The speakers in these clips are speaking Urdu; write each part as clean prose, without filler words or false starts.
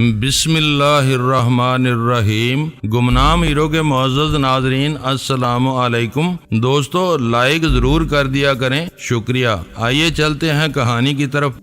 بسم اللہ الرحمن الرحیم۔ گمنام ہیرو کے معزز ناظرین السلام علیکم۔ دوستو لائک ضرور کر دیا کریں، شکریہ۔ آئیے چلتے ہیں کہانی کی طرف۔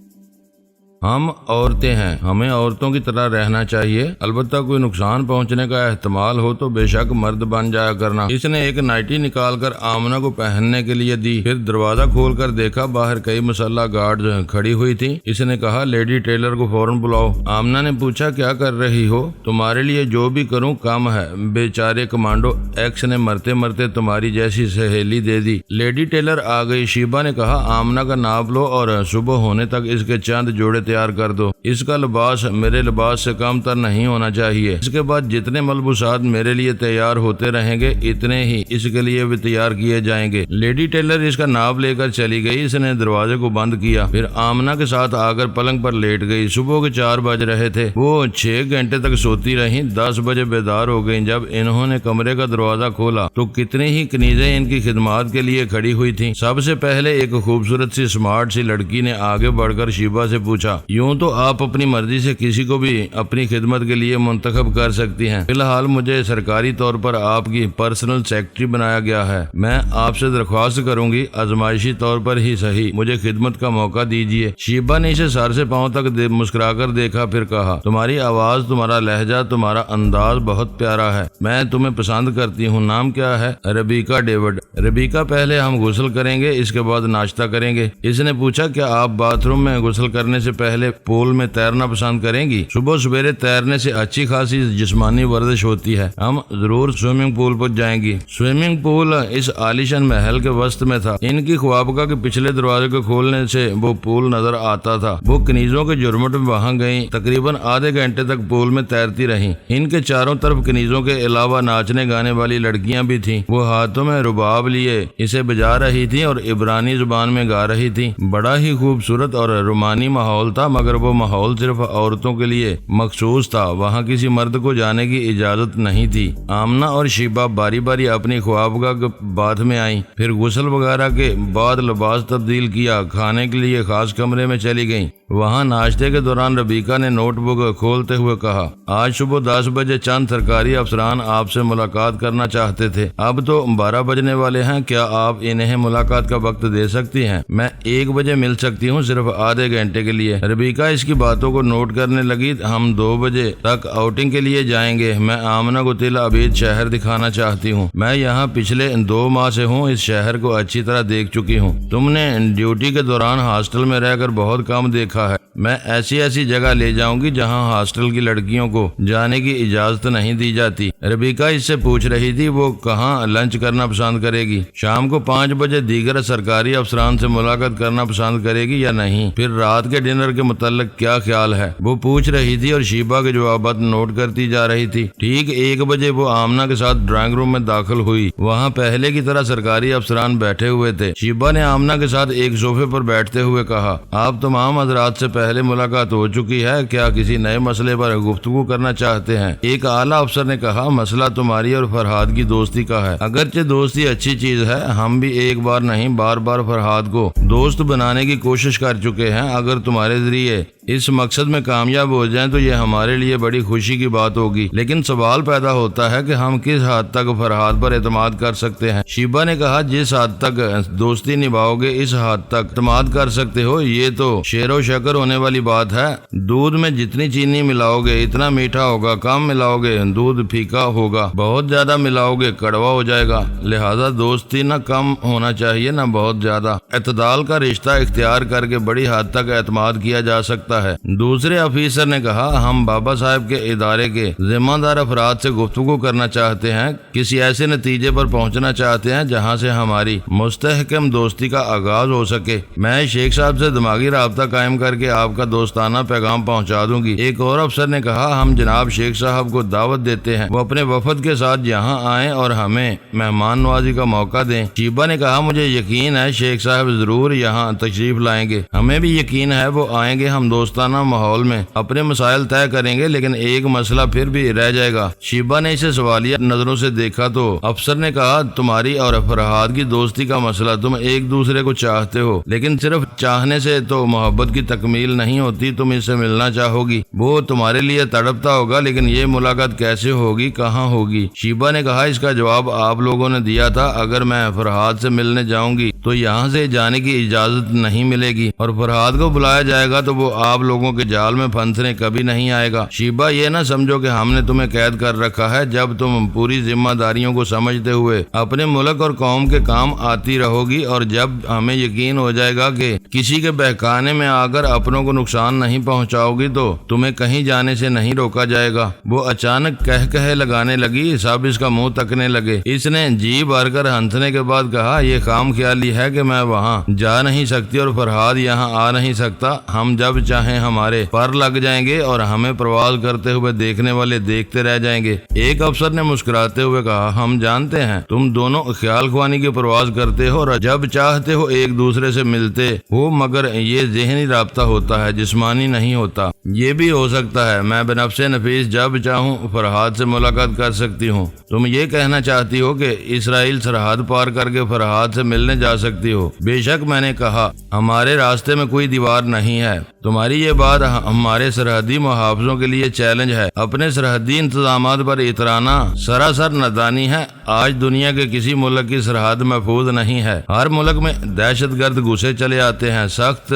ہم عورتیں ہیں، ہمیں عورتوں کی طرح رہنا چاہیے، البتہ کوئی نقصان پہنچنے کا احتمال ہو تو بے شک مرد بن جایا کرنا۔ اس نے ایک نائٹی نکال کر آمنہ کو پہننے کے لیے دی، پھر دروازہ کھول کر دیکھا باہر کئی مسلح گارڈز کھڑی ہوئی تھی۔ اس نے کہا لیڈی ٹیلر کو فوراً بلاؤ۔ آمنہ نے پوچھا کیا کر رہی ہو؟ تمہارے لیے جو بھی کروں کم ہے، بیچارے کمانڈو ایکس نے مرتے مرتے تمہاری جیسی سہیلی دے دی۔ لیڈی ٹیلر آ گئی۔ شیبہ نے کہا آمنہ کا ناپ لو اور صبح ہونے تک اس کے چند جوڑے تیار کر دو۔ اس کا لباس میرے لباس سے کم تر نہیں ہونا چاہیے۔ اس کے بعد جتنے ملبوسات میرے لیے تیار ہوتے رہیں گے اتنے ہی اس کے لیے بھی تیار کیے جائیں گے۔ لیڈی ٹیلر اس کا ناپ لے کر چلی گئی۔ اس نے دروازے کو بند کیا، پھر آمنہ کے ساتھ آ کر پلنگ پر لیٹ گئی۔ صبح کے 4 بج رہے تھے۔ وہ 6 گھنٹے تک سوتی رہیں، 10 بجے بیدار ہو گئیں۔ جب انہوں نے کمرے کا دروازہ کھولا تو کتنی ہی کنیزیں ان کی خدمات کے لیے کھڑی ہوئی تھیں۔ سب سے پہلے ایک خوبصورت سی اسمارٹ سی لڑکی نے آگے بڑھ کر شیبہ سے پوچھا یوں تو آپ اپنی مرضی سے کسی کو بھی اپنی خدمت کے لیے منتخب کر سکتی ہیں، فی الحال مجھے سرکاری طور پر آپ کی پرسنل سیکرٹری بنایا گیا ہے۔ میں آپ سے درخواست کروں گی آزمائشی طور پر ہی صحیح مجھے خدمت کا موقع دیجیے۔ شیبہ نے اسے سر سے پاؤں تک مسکرا کر دیکھا، پھر کہا تمہاری آواز، تمہارا لہجہ، تمہارا انداز بہت پیارا ہے، میں تمہیں پسند کرتی ہوں۔ نام کیا ہے؟ Rebecca David. ربیکا پہلے ہم غسل کریں گے، اس کے بعد ناشتہ کریں گے۔ اس نے پوچھا کیا آپ باتھ روم میں غسل کرنے سے پہلے پول میں تیرنا پسند کریں گی؟ صبح سویرے تیرنے سے اچھی خاصی جسمانی ورزش ہوتی ہے۔ ہم ضرور سوئمنگ پول پر جائیں گی۔ سوئمنگ پول اس عالیشان محل کے وسط میں تھا۔ ان کی خوابگاہ کے پچھلے دروازے کو کھولنے سے وہ پول نظر آتا تھا۔ وہ کنیزوں کے جرمٹ میں وہاں گئیں، تقریباً آدھے گھنٹے تک پول میں تیرتی رہیں۔ ان کے چاروں طرف کنیزوں کے علاوہ ناچنے گانے والی لڑکیاں بھی تھیں۔ وہ ہاتھوں میں رباب لیے اسے بجا رہی تھیں اور عبرانی زبان میں گا رہی تھیں۔ بڑا ہی خوبصورت اور رومانی ماحول تھا، مگر وہ ماحول صرف عورتوں کے لیے مخصوص تھا، وہاں کسی مرد کو جانے کی اجازت نہیں تھی۔ آمنہ اور شیبہ باری باری اپنی خوابگاہ کے باتھ میں آئیں، پھر غسل وغیرہ کے بعد لباس تبدیل کیا، کھانے کے لیے خاص کمرے میں چلی گئیں۔ وہاں ناشتے کے دوران ربیکا نے نوٹ بک کھولتے ہوئے کہا آج صبح 10 بجے چند سرکاری افسران آپ سے ملاقات کرنا چاہتے تھے، اب تو 12 بجنے والے ہیں، کیا آپ انہیں ملاقات کا وقت دے سکتی ہیں؟ میں 1 بجے مل سکتی ہوں، صرف آدھے گھنٹے کے لیے۔ ربیکا اس کی باتوں کو نوٹ کرنے لگی۔ ہم 2 بجے تک آؤٹنگ کے لیے جائیں گے۔ میں آمنہ کو تل عبید شہر دکھانا چاہتی ہوں، میں یہاں پچھلے 2 ماہ سے ہوں، اس شہر کو اچھی طرح دیکھ چکی ہوں۔ تم نے ڈیوٹی کے دوران ہاسٹل میں رہ کر بہت کم دیکھا ہے، میں ایسی جگہ لے جاؤں گی جہاں ہاسٹل کی لڑکیوں کو جانے کی اجازت نہیں دی جاتی۔ ربیکا اس سے پوچھ رہی تھی وہ کہاں لنچ کرنا پسند کرے گی، شام کو 5 بجے دیگر سرکاری افسران سے ملاقات کرنا پسند کرے گی یا نہیں، پھر رات کے ڈنر کے متعلق کیا خیال ہے، وہ پوچھ رہی تھی اور شیبہ کے جوابات نوٹ کرتی جا رہی تھی۔ ٹھیک 1 بجے وہ آمنہ کے ساتھ ڈرائنگ روم میں داخل ہوئی۔ وہاں پہلے کی طرح سرکاری افسران بیٹھے ہوئے تھے۔ شیبہ نے آمنہ کے ساتھ ایک صوفے پر بیٹھتے ہوئے کہا آپ تمام حضرات سے پہلے ملاقات ہو چکی ہے، کیا کسی نئے مسئلے پر گفتگو کرنا چاہتے ہیں؟ ایک اعلیٰ افسر نے کہا مسئلہ تمہاری اور فرحاد کی دوستی کا ہے، اگرچہ دوستی اچھی چیز ہے، ہم بھی ایک بار نہیں بار بار فرحاد کو دوست بنانے کی کوشش کر چکے ہیں، اگر تمہارے ذریعے اس مقصد میں کامیاب ہو جائیں تو یہ ہمارے لیے بڑی خوشی کی بات ہوگی، لیکن سوال پیدا ہوتا ہے کہ ہم کس حد تک فرحاد پر اعتماد کر سکتے ہیں۔ شیبہ نے کہا جس حد تک دوستی نبھاؤ گے اس حد تک اعتماد کر سکتے ہو، یہ تو شیر و شکر ہونے والی بات ہے۔ دودھ میں جتنی چینی ملاؤ گے اتنا میٹھا ہوگا، کم ملاؤ گے دودھ پھیکا ہوگا، بہت زیادہ ملاؤ گے کڑوا ہو جائے گا، لہذا دوستی نہ کم ہونا چاہیے نہ بہت زیادہ۔ اعتدال کا رشتہ اختیار کر کے بڑی حد تک اعتماد کیا جا سکتا ہے۔ دوسرے افیسر نے کہا ہم بابا صاحب کے ادارے کے ذمہ دار افراد سے گفتگو کرنا چاہتے ہیں، کسی ایسے نتیجے پر پہنچنا چاہتے ہیں جہاں سے ہماری مستحکم دوستی کا آغاز ہو سکے۔ میں شیخ صاحب سے دماغی رابطہ قائم کر کے آپ کا دوستانہ پیغام پہنچا دوں گی۔ ایک اور افسر نے کہا ہم جناب شیخ صاحب کو دعوت دیتے ہیں، وہ اپنے وفد کے ساتھ یہاں آئیں اور ہمیں مہمان نوازی کا موقع دیں۔ شیبہ نے کہا مجھے یقین ہے شیخ صاحب ضرور یہاں تشریف لائیں گے، ہمیں بھی یقین ہے وہ آئیں گے ہم دوستانہ ماحول میں اپنے مسائل طے کریں گے، لیکن ایک مسئلہ پھر بھی رہ جائے گا۔ شیبہ نے اسے سوالیہ نظروں سے دیکھا تو افسر نے کہا، تمہاری اور فرحاد کی دوستی کا مسئلہ، تم ایک دوسرے کو چاہتے ہو، لیکن صرف چاہنے سے تو محبت کی تکمیل نہیں ہوتی، تم اس سے ملنا چاہو گی، وہ تمہارے لیے تڑپتا ہوگا، لیکن یہ ملاقات کیسے ہوگی، کہاں ہوگی؟ شیبہ نے کہا، اس کا جواب آپ لوگوں نے دیا تھا، اگر میں فرحاد سے ملنے جاؤں گی تو یہاں سے جانے کی اجازت نہیں ملے گی، اور فرحاد کو بلایا جائے گا تو وہ آپ لوگوں کے جال میں پھنسنے کبھی نہیں آئے گا۔ شیبہ، یہ نہ سمجھو کہ ہم نے تمہیں قید کر رکھا ہے، جب تم پوری ذمہ داریوں کو سمجھتے ہوئے اپنے ملک اور قوم کے کام آتی رہو گی، اور جب ہمیں یقین ہو جائے گا کہ کسی کے بہکانے میں آ کر اپنوں کو نقصان نہیں پہنچاؤ گی تو تمہیں کہیں جانے سے نہیں روکا جائے گا۔ وہ اچانک کہے لگانے لگی، سب اس کا منہ تکنے لگے۔ اس نے جی بھر کر ہنسنے کے بعد کہا، یہ خام خیالی ہے کہ میں وہاں جا نہیں سکتی اور فرحاد یہاں آ نہیں سکتا، ہم جب چاہیں ہمارے پر لگ جائیں گے اور ہمیں پرواز کرتے ہوئے دیکھنے والے دیکھتے رہ جائیں گے۔ ایک افسر نے مسکراتے ہوئے کہا، ہم جانتے ہیں تم دونوں خیال خوانی کی پرواز کرتے ہو اور جب چاہتے ہو ایک دوسرے سے ملتے ہو، مگر یہ ذہنی رابطہ ہوتا ہے، جسمانی نہیں ہوتا۔ یہ بھی ہو سکتا ہے میں بنفس نفیس جب چاہوں فرحاد سے ملاقات کر سکتی ہوں۔ تم یہ کہنا چاہتی ہو کہ اسرائیل سرحد پار کر کے فرحاد سے ملنے جا سکتی ہو؟ بے شک، میں نے کہا، ہمارے راستے میں کوئی دیوار نہیں ہے۔ تمہاری یہ بات ہمارے سرحدی محافظوں کے لیے چیلنج ہے۔ اپنے سرحدی انتظامات پر اترانا سراسر نادانی ہے۔ آج دنیا کے کسی ملک کی سرحد محفوظ نہیں ہے، ہر ملک میں دہشت گرد گھسے چلے آتے ہیں۔ سخت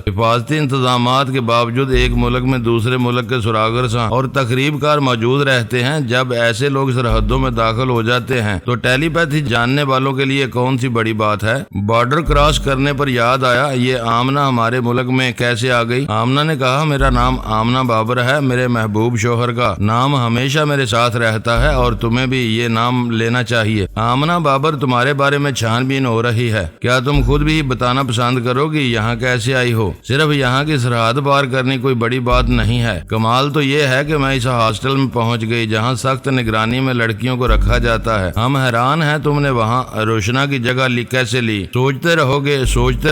حفاظتی انتظامات کے باوجود ایک ملک میں دوسرے ملک کے سراغرساں اور تخریب کار موجود رہتے ہیں۔ جب ایسے لوگ سرحدوں میں داخل ہو جاتے ہیں تو ٹیلی پیتھی جاننے والوں کے لیے کون سی بڑی بات ہے؟ بارڈر کراس کرنے پر یاد آیا، یہ آمنہ ہمارے ملک میں کیسے آ گئی؟ آمنہ نے کہا، میرا نام آمنہ بابر ہے، میرے محبوب شوہر کا نام ہمیشہ میرے ساتھ رہتا ہے اور تمہیں بھی یہ نام لینا چاہیے۔ آمنہ بابر، تمہارے بارے میں چھان بین ہو رہی ہے، کیا تم خود بھی بتانا پسند کرو گی یہاں کیسے آئی ہو؟ صرف یہاں کی سرحد پار کرنی کوئی بڑی بات نہیں ہے، کمال تو یہ ہے کہ میں اس ہاسٹل میں پہنچ گئی جہاں سخت نگرانی میں لڑکیوں کو رکھا جاتا ہے۔ ہم حیران ہیں تم نے وہاں روشنا کی جگہ کیسے لی؟ سوچتے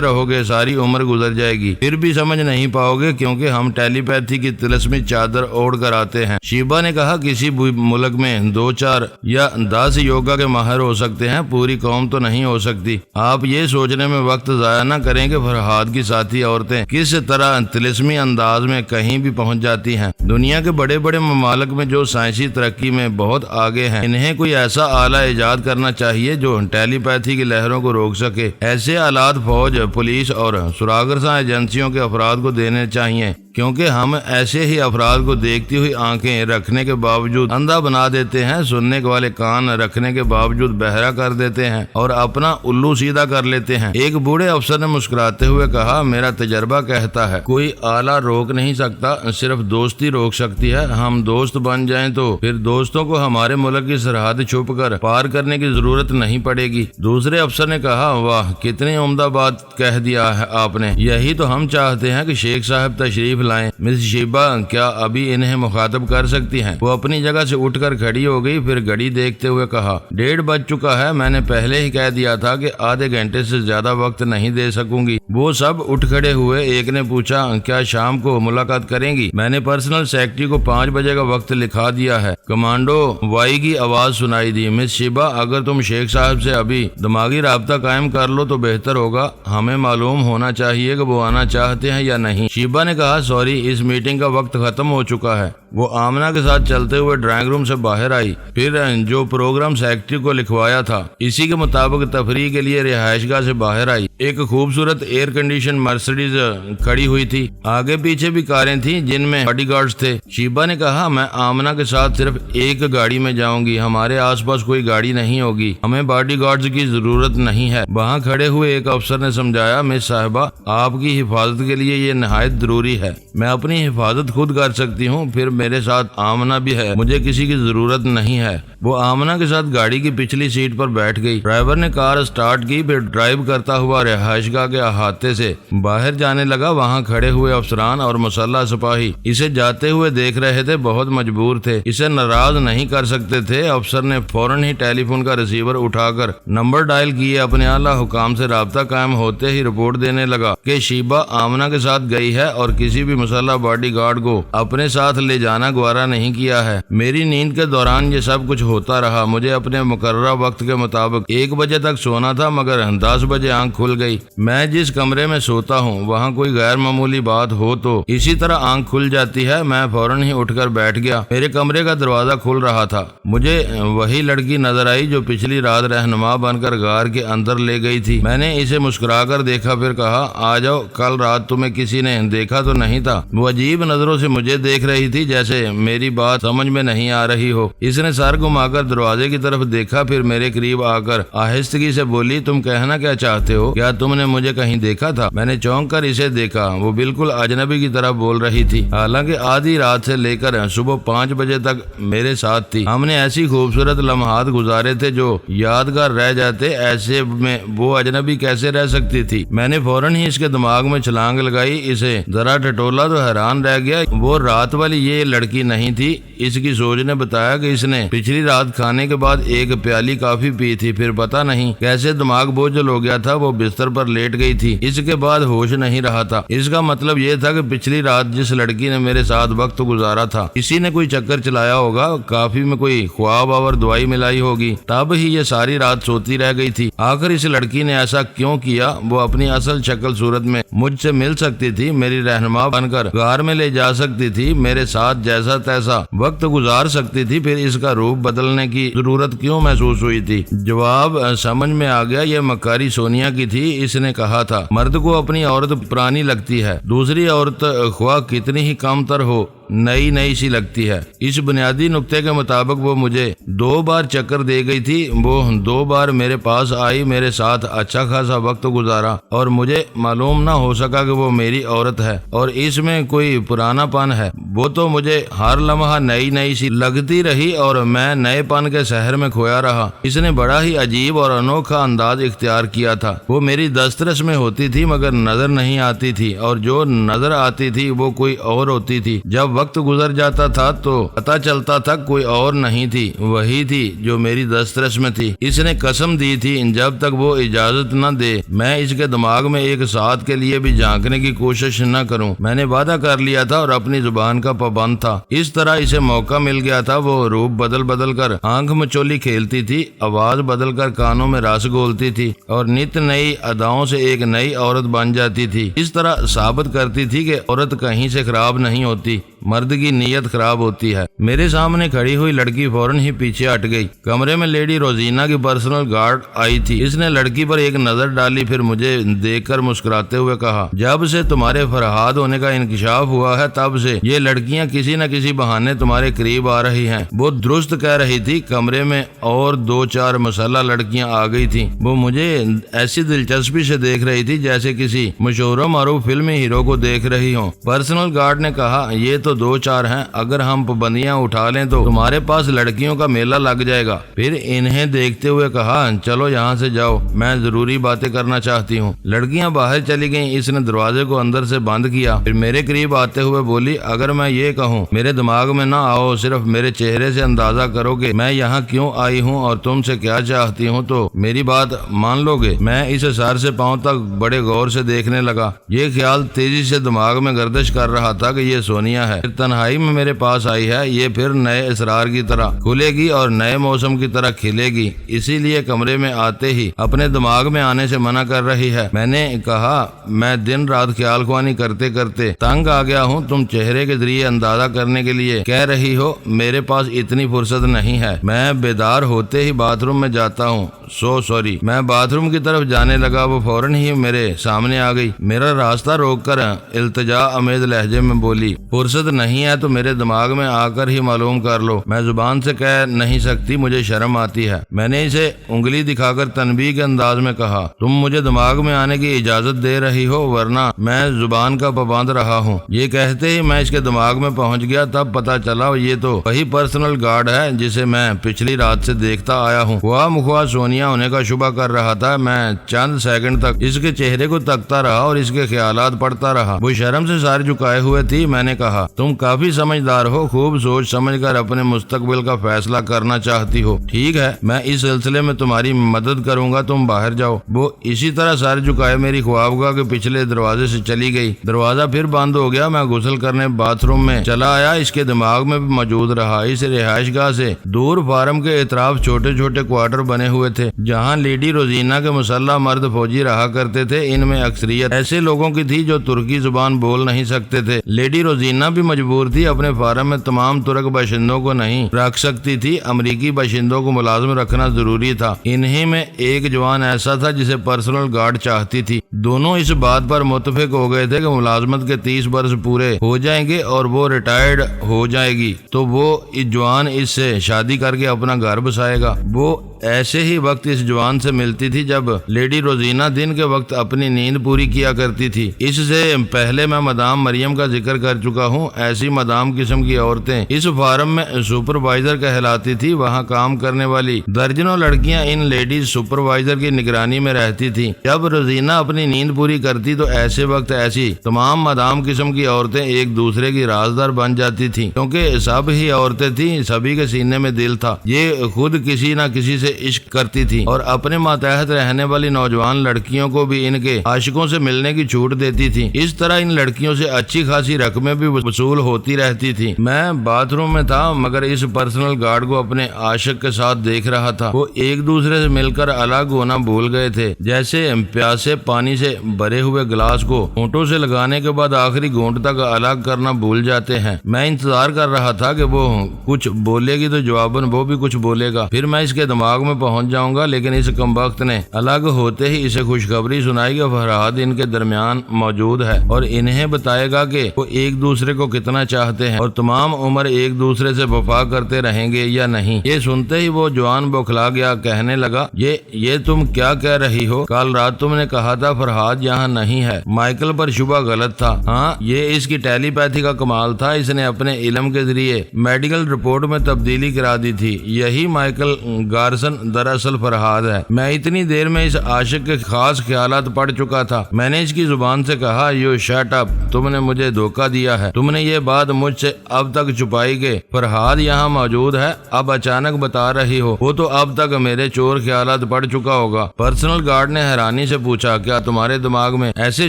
رہو گے ساری عمر گزر جائے گی، پھر بھی سمجھ نہیں پاؤ گے، کیونکہ ہم ٹیلی پیتھی کی طلسمی چادر اوڑھ کر آتے ہیں۔ شیبہ نے کہا، کسی ملک میں 2 4 یا 10 یوگا کے ماہر ہو سکتے ہیں، پوری قوم تو نہیں ہو سکتی۔ آپ یہ سوچنے میں وقت ضائع نہ کریں کہ فرحاد کی ساتھی عورتیں کس طرح طلسمی انداز میں کہیں بھی پہنچ جاتی ہیں۔ دنیا کے بڑے بڑے ممالک میں جو سائنسی ترقی میں بہت آگے ہیں، انہیں کوئی ایسا آلہ ایجاد کرنا چاہیے جو ٹیلی پیتھی کی لہروں کو روک سکے۔ ایسے آلات فوج، پولیس اور سراغرساں ایجنسیوں کے افراد کو دینے چاہیے، کیونکہ ہم ایسے ہی افراد کو دیکھتی ہوئی آنکھیں رکھنے کے باوجود اندھا بنا دیتے ہیں، سننے والے کان رکھنے کے باوجود بہرا کر دیتے ہیں اور اپنا الو سیدھا کر لیتے ہیں۔ ایک بوڑھے افسر نے مسکراتے ہوئے کہا، میرا تجربہ کہتا ہے کوئی آلہ روک نہیں سکتا، صرف دوستی روک سکتی ہے۔ ہم دوست بن جائیں تو پھر دوستوں کو ہمارے ملک کی سرحد چھپ کر پار کرنے کی ضرورت نہیں پڑے گی۔ دوسرے افسر نے کہا، واہ، کتنی عمدہ بات کہہ دیا ہے آپ نے، یہی تو ہم چاہتے ہیں کہ شیخ صاحب تشریف لائیں۔ مس شیبہ کیا ابھی انہیں مخاطب کر سکتی ہیں؟ وہ اپنی جگہ سے اٹھ کر کھڑی ہو گئی، پھر گھڑی دیکھتے ہوئے کہا، 1:30 بج چکا ہے، میں نے پہلے ہی کہہ دیا تھا کہ آدھے گھنٹے سے زیادہ وقت نہیں دے سکوں گی۔ وہ سب اٹھ کھڑے ہوئے۔ ایک نے پوچھا، کیا شام کو ملاقات کریں گی؟ میں نے پرسنل سیکرٹری کو 5 بجے کا وقت لکھا دیا ہے۔ کمانڈو وائی کی آواز سنائی دی، مس شیبہ اگر تم شیخ صاحب سے ابھی دماغی رابطہ قائم کر لو تو بہتر ہوگا، ہمیں معلوم ہونا چاہیے کہ وہ آنا چاہتے ہیں یا نہیں۔ شیبہ نے کہا، سوری، اس میٹنگ کا وقت ختم ہو چکا ہے۔ وہ آمنہ کے ساتھ چلتے ہوئے ڈرائنگ روم سے باہر آئی، پھر جو پروگرام سیکرٹری کو لکھوایا تھا اسی کے مطابق تفریح کے لیے رہائش گاہ سے باہر آئی۔ ایک خوبصورت ایئر کنڈیشن مرسیڈیز کھڑی ہوئی تھی، آگے پیچھے بھی کاریں تھیں جن میں باڈی گارڈز تھے۔ شیبہ نے کہا، میں آمنہ کے ساتھ صرف ایک گاڑی میں جاؤں گی، ہمارے آس پاس کوئی گاڑی نہیں ہوگی، ہمیں باڈی گارڈز کی ضرورت نہیں ہے۔ وہاں کھڑے ہوئے ایک افسر نے سمجھایا، مس صاحبہ، آپ کی حفاظت کے لیے یہ نہایت ضروری ہے۔ میں اپنی حفاظت خود کر سکتی ہوں، پھر میرے ساتھ آمنہ بھی ہے، مجھے کسی کی ضرورت نہیں ہے۔ وہ آمنہ کے ساتھ گاڑی کی پچھلی سیٹ پر بیٹھ گئی۔ ڈرائیور نے کار سٹارٹ کی، پھر ڈرائیو کرتا ہوا رہائش گاہ کے احاطے سے باہر جانے لگا۔ وہاں کھڑے ہوئے افسران اور مسلح سپاہی اسے جاتے ہوئے دیکھ رہے تھے، بہت مجبور تھے، اسے ناراض نہیں کر سکتے تھے۔ افسر نے فوراً ہی ٹیلی فون کا ریسیور اٹھا کر نمبر ڈائل کیے۔ اپنے اعلیٰ حکام سے رابطہ قائم ہوتے ہی رپورٹ دینے لگا کہ شیبہ آمنہ کے ساتھ گئی ہے اور کسی بھی مسلح باڈی گارڈ کو اپنے ساتھ لے جانا گوارا نہیں کیا ہے۔ میری نیند کے دوران یہ سب کچھ ہوتا رہا۔ مجھے اپنے مقررہ وقت کے مطابق 1 بجے تک سونا تھا، مگر 10 بجے آنکھ کھل گئی۔ میں جس کمرے میں سوتا ہوں وہاں کوئی غیر معمولی بات ہو تو اسی طرح آنکھ کھل جاتی ہے۔ میں فوراً ہی اٹھ کر بیٹھ گیا۔ میرے کمرے کا دروازہ کھل رہا تھا۔ مجھے وہی لڑکی نظر آئی جو پچھلی رات رہنما بن کر غار کے اندر لے گئی تھی۔ میں نے اسے مسکرا کر دیکھا، پھر کہا، آ جاؤ، کل رات تمہیں کسی نے دیکھا تو نہیں تھا؟ وہ عجیب نظروں سے مجھے دیکھ رہی تھی، جیسے میری بات سمجھ میں نہیں آ رہی ہو۔ اس نے سر گھما کر دروازے کی طرف دیکھا، پھر میرے قریب آ کر آہستگی سے بولی، تم کہنا کیا چاہتے ہو؟ کیا تم نے مجھے کہیں دیکھا تھا؟ میں نے چونک کر اسے دیکھا۔ وہ بالکل اجنبی کی طرح بول رہی تھی، حالانکہ آدھی رات سے لے کر صبح 5 بجے تک میرے ساتھ تھی۔ ہم نے ایسی خوبصورت لمحات گزارے تھے جو یادگار رہ جاتے، ایسے میں وہ اجنبی کیسے رہ سکتی تھی؟ میں نے فوراً ہی اس کے دماغ میں چھلانگ لگائی، اسے ذرا ٹٹولا تو حیران رہ گیا۔ وہ رات والی یہ لڑکی نہیں تھی۔ اس کی سوچ نے بتایا کہ اس نے پچھلی رات کھانے کے بعد 1 پیالی کافی پی تھی، پھر پتہ نہیں کیسے دماغ بوجھل ہو گیا تھا، وہ بستر پر لیٹ گئی تھی۔ اس کے بعد ہوش نہیں رہا تھا۔ اس کا مطلب یہ تھا کہ پچھلی رات جس لڑکی نے میرے ساتھ وقت گزارا تھا، کسی نے کوئی چکر چلایا ہوگا، کافی میں کوئی خواب اور دوائی ملائی ہوگی، تب ہی یہ ساری رات سوتی رہ گئی تھی۔ آخر اس لڑکی نے ایسا کیوں کیا؟ وہ اپنی اصل شکل صورت میں مجھ سے مل سکتی تھی، میری رہنما بن کر غار میں لے جا سکتی تھی، میرے ساتھ جیسا تیسا وقت گزار سکتی تھی، پھر اس کا روپ بدلنے کی ضرورت کیوں محسوس ہوئی تھی؟ جواب سمجھ میں آ گیا، یہ مکاری سونیا کی تھی۔ اس نے کہا تھا، مرد کو اپنی عورت پرانی لگتی ہے، دوسری عورت خواہ کتنی ہی کم تر ہو نئی سی لگتی ہے۔ اس بنیادی نقطے کے مطابق وہ مجھے 2 بار چکر دے گئی تھی۔ وہ 2 بار میرے پاس آئی، میرے ساتھ اچھا خاصا وقت گزارا، اور مجھے معلوم نہ ہو سکا کہ وہ میری عورت ہے اور اس میں کوئی پرانا پن ہے۔ وہ تو مجھے ہر لمحہ نئی سی لگتی رہی اور میں نئے پن کے شہر میں کھویا رہا۔ اس نے بڑا ہی عجیب اور انوکھا انداز اختیار کیا تھا۔ وہ میری دسترس میں ہوتی تھی مگر نظر نہیں آتی تھی، اور جو نظر آتی تھی وہ کوئی اور ہوتی تھی۔ جب وقت گزر جاتا تھا تو پتہ چلتا تھا کوئی اور نہیں تھی، وہی تھی جو میری دسترس میں تھی۔ اس نے قسم دی تھی جب تک وہ اجازت نہ دے میں اس کے دماغ میں ایک ساتھ کے لیے بھی جھانکنے کی کوشش نہ کروں۔ میں نے وعدہ کر لیا تھا اور اپنی زبان کا پابند تھا۔ اس طرح اسے موقع مل گیا تھا۔ وہ روپ بدل کر آنکھ مچولی کھیلتی تھی، آواز بدل کر کانوں میں رس گھولتی تھی اور نت نئی اداؤں سے ایک نئی عورت بن جاتی تھی۔ اس طرح ثابت کرتی تھی کہ عورت کہیں سے خراب نہیں ہوتی، مرد کی نیت خراب ہوتی ہے۔ میرے سامنے کھڑی ہوئی لڑکی فوراً ہی پیچھے ہٹ گئی۔ کمرے میں لیڈی روزینا کی پرسنل گارڈ آئی تھی۔ اس نے لڑکی پر ایک نظر ڈالی، پھر مجھے دیکھ کر مسکراتے ہوئے کہا، جب سے تمہارے فرہاد ہونے کا انکشاف ہوا ہے تب سے یہ لڑکیاں کسی نہ کسی بہانے تمہارے قریب آ رہی ہیں۔ وہ درست کہہ رہی تھی۔ کمرے میں اور 2-4 مسلح لڑکیاں آ گئی تھیں۔ وہ مجھے ایسی دلچسپی سے دیکھ رہی تھی جیسے کسی مشہور و معروف فلمی ہیرو کو دیکھ رہی ہوں۔ پرسنل گارڈ نے کہا، یہ تو 2-4 ہیں، اگر ہم پابندیاں اٹھا لیں تو تمہارے پاس لڑکیوں کا میلہ لگ جائے گا۔ پھر انہیں دیکھتے ہوئے کہا، چلو یہاں سے جاؤ، میں ضروری باتیں کرنا چاہتی ہوں۔ لڑکیاں باہر چلی گئیں۔ اس نے دروازے کو اندر سے بند کیا، پھر میرے قریب آتے ہوئے بولی، اگر میں یہ کہوں میرے دماغ میں نہ آؤ، صرف میرے چہرے سے اندازہ کرو کہ میں یہاں کیوں آئی ہوں اور تم سے کیا چاہتی ہوں، تو میری بات مان لو گے؟ میں اسے سر سے پاؤں تک بڑے غور سے دیکھنے لگا۔ یہ خیال تیزی سے دماغ میں گردش کر رہا تھا کہ یہ سونیا ہے، تنہائی میں میرے پاس آئی ہے، یہ پھر نئے اسرار کی طرح کھلے گی اور نئے موسم کی طرح کھلے گی، اسی لیے کمرے میں آتے ہی اپنے دماغ میں آنے سے منع کر رہی ہے۔ میں نے کہا، میں دن رات خیال خوانی کرتے کرتے تنگ آ گیا ہوں، تم چہرے کے ذریعے اندازہ کرنے کے لیے کہہ رہی ہو، میرے پاس اتنی فرصت نہیں ہے۔ میں بیدار ہوتے ہی باتھ روم میں جاتا ہوں، سو سوری۔ میں باتھ روم کی طرف جانے لگا، وہ فوراً ہی میرے سامنے آ گئی، میرا راستہ روک کر التجا امیز لہجے میں بولی، فرصت نہیں ہے تو میرے دماغ میں آ کر ہی معلوم کر لو۔ میں زبان سے کہہ نہیں سکتی، مجھے شرم آتی ہے۔ میں نے اسے انگلی دکھا کر تنبیہ کے انداز میں کہا، تم مجھے دماغ میں آنے کی اجازت دے رہی ہو ورنہ میں زبان کا پابند رہا ہوں۔ یہ کہتے ہی میں اس کے دماغ میں پہنچ گیا، تب پتا چلا یہ تو وہی پرسنل گارڈ ہے جسے میں پچھلی رات سے دیکھتا آیا ہوں۔ خواہ مخواہ سونیا ہونے کا شبہ کر رہا تھا۔ میں چند سیکنڈ تک اس کے چہرے کو تکتا رہا اور اس کے خیالات پڑھتا رہا۔ وہ شرم سے سر جھکائے ہوئے تھی۔ میں نے کہا، تم کافی سمجھدار ہو، خوب سوچ سمجھ کر اپنے مستقبل کا فیصلہ کرنا چاہتی ہو۔ ٹھیک ہے، میں اس سلسلے میں تمہاری مدد کروں گا، تم باہر جاؤ۔ وہ اسی طرح سر جھکائے میری خوابگاہ کے پچھلے دروازے سے چلی گئی۔ دروازہ پھر بند ہو گیا۔ میں غسل کرنے باتھ روم میں چلا آیا۔ اس کے دماغ میں بھی موجود رہا۔ اس رہائش گاہ سے دور فارم کے اطراف چھوٹے چھوٹے کوارٹر بنے ہوئے تھے جہاں لیڈی روزینہ کے مسلح مرد فوجی رہا کرتے تھے۔ ان میں اکثریت ایسے لوگوں کی تھی جو ترکی زبان بول نہیں سکتے تھے۔ لیڈی روزینہ بھی مجبور تھی، اپنے فارم میں تمام ترک باشندوں کو نہیں رکھ سکتی تھی، امریکی باشندوں کو ملازم رکھنا ضروری تھا۔ انہی میں ایک جوان ایسا تھا جسے پرسنل گارڈ چاہتی تھی۔ دونوں اس بات پر متفق ہو گئے تھے کہ ملازمت کے 30 برس پورے ہو جائیں گے اور وہ ریٹائرڈ ہو جائے گی تو وہ جوان اس سے شادی کر کے اپنا گھر بسائے گا۔ وہ ایسے ہی وقت اس جوان سے ملتی تھی جب لیڈی روزینہ دن کے وقت اپنی نیند پوری کیا کرتی تھی۔ اس سے پہلے میں مدام مریم کا ذکر کر چکا ہوں۔ ایسی مدام قسم کی عورتیں اس فارم میں سپروائزر کہلاتی تھی۔ وہاں کام کرنے والی درجنوں لڑکیاں ان لیڈیز سپروائزر کی نگرانی میں رہتی تھیں۔ جب روزینہ اپنی نیند پوری کرتی تو ایسے وقت ایسی تمام مدام قسم کی عورتیں ایک دوسرے کی رازدار بن جاتی تھیں، کیونکہ سب ہی عورتیں تھیں، سبھی کے سینے میں دل تھا۔ یہ خود کسی نہ کسی سے عشق کرتی تھی اور اپنے ماتحت رہنے والی نوجوان لڑکیوں کو بھی ان کے عاشقوں سے ملنے کی چھوٹ دیتی تھی۔ اس طرح ان لڑکیوں سے اچھی خاصی رقمیں بھی وصول ہوتی رہتی تھی۔ میں باتھ روم میں تھا مگر اس پرسنل گارڈ کو اپنے عاشق کے ساتھ دیکھ رہا تھا۔ وہ ایک دوسرے سے مل کر الگ ہونا بھول گئے تھے، جیسے پیاسے پانی سے بھرے ہوئے گلاس کو ہونٹوں سے لگانے کے بعد آخری گھونٹ تک الگ کرنا بھول جاتے ہیں۔ میں انتظار کر رہا تھا کہ وہ کچھ بولے گی تو جواباً وہ بھی کچھ بولے گا، پھر میں اس کے دماغ میں پہنچ جاؤں گا، لیکن اس کمبخت نے الگ ہوتے ہی اسے خوشخبری سنائی کہ فرحاد ان کے درمیان موجود ہے اور انہیں بتائے گا کہ وہ ایک دوسرے کو کتنا چاہتے ہیں اور تمام عمر ایک دوسرے سے وفا کرتے رہیں گے یا نہیں۔ یہ سنتے ہی وہ جوان بوکھلا گیا، کہنے لگا، یہ تم کیا کہہ رہی ہو؟ کل رات تم نے کہا تھا فرحاد یہاں نہیں ہے۔ مائیکل پر شبہ غلط تھا۔ ہاں، یہ اس کی ٹیلی پیتھی کا کمال تھا۔ اس نے اپنے علم کے ذریعے میڈیکل رپورٹ میں تبدیلی کرا دی تھی۔ یہی مائیکل گارسن دراصل فرحاد ہے۔ میں اتنی دیر میں اس عاشق کے خاص خیالات پڑھ چکا تھا۔ میں نے اس کی زبان سے کہا، یو شٹ اپ، تم نے مجھے دھوکہ دیا ہے۔ تم نے یہ بات مجھ سے اب تک چھپائی کہ فرحاد یہاں موجود ہے، اب اچانک بتا رہی ہو۔ وہ تو اب تک میرے چور خیالات پڑھ چکا ہوگا۔ پرسنل گارڈ نے حیرانی سے پوچھا، کیا تمہارے دماغ میں ایسے